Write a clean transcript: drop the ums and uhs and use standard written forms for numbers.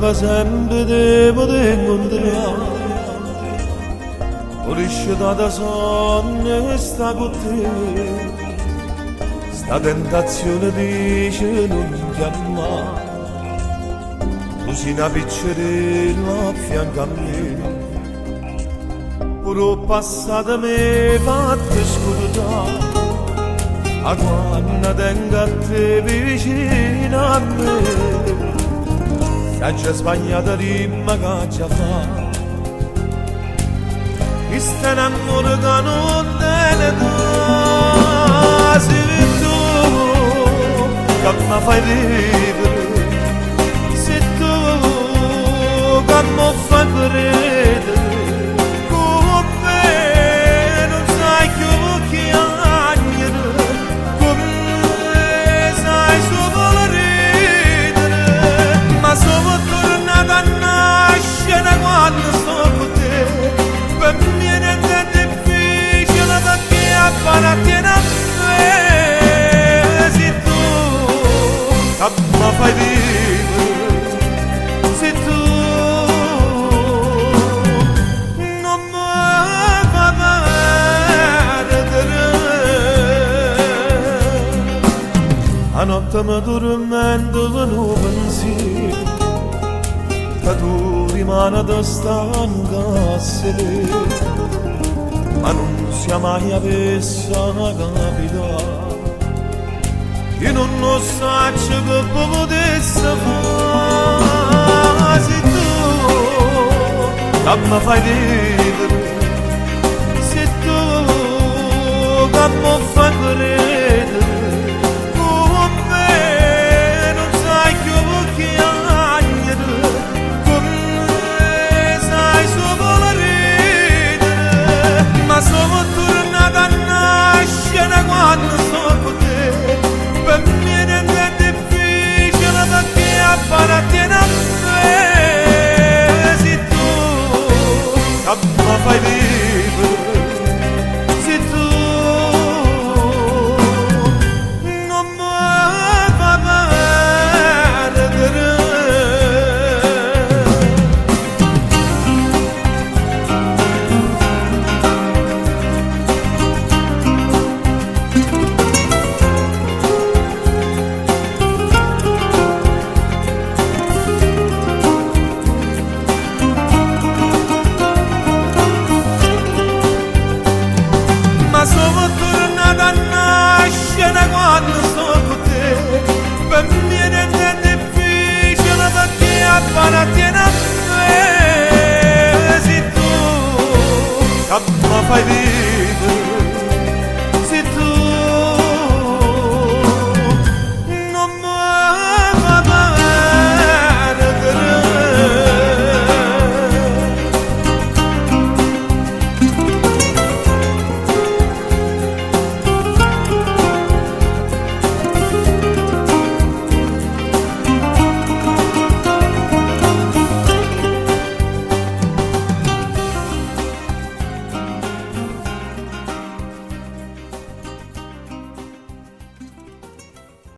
sembrava sempre di poter incontrare. Ho riuscito da sonno e sta con te. Sta tentazione dice non chiamare. Tu sei una piccerella a fianco a me. Pure passata me fatte scordare. A quando tengo a te vicino a me, se c'è sbagliata rima che già fa, questo è un amore che non te ne dà. Sei tu che mi fai vivere, sei tu che mi fai credere. Quando sto con te, per me è difficile perché appartiene a me. Sei tu che mi fai vivere, sei tu non mi fai perdere. A notte mi tormento con un pensiero che tu rimane da stanca a sedere, ma non sia mai avessa capitare. Io non lo so che potesse fare. Sei tu che mi fai vivere, sei tu che mi fai credere. Sono tornata a nascere quando sto con te, per me è difficile perché appartiene a me. Sei tu che mi fai vivere, sei tu non mi fai perdere. Sono tornata a nascere quando sto con te, per me è difficile perché appartiene a me. Sei tu che mi fai vivere.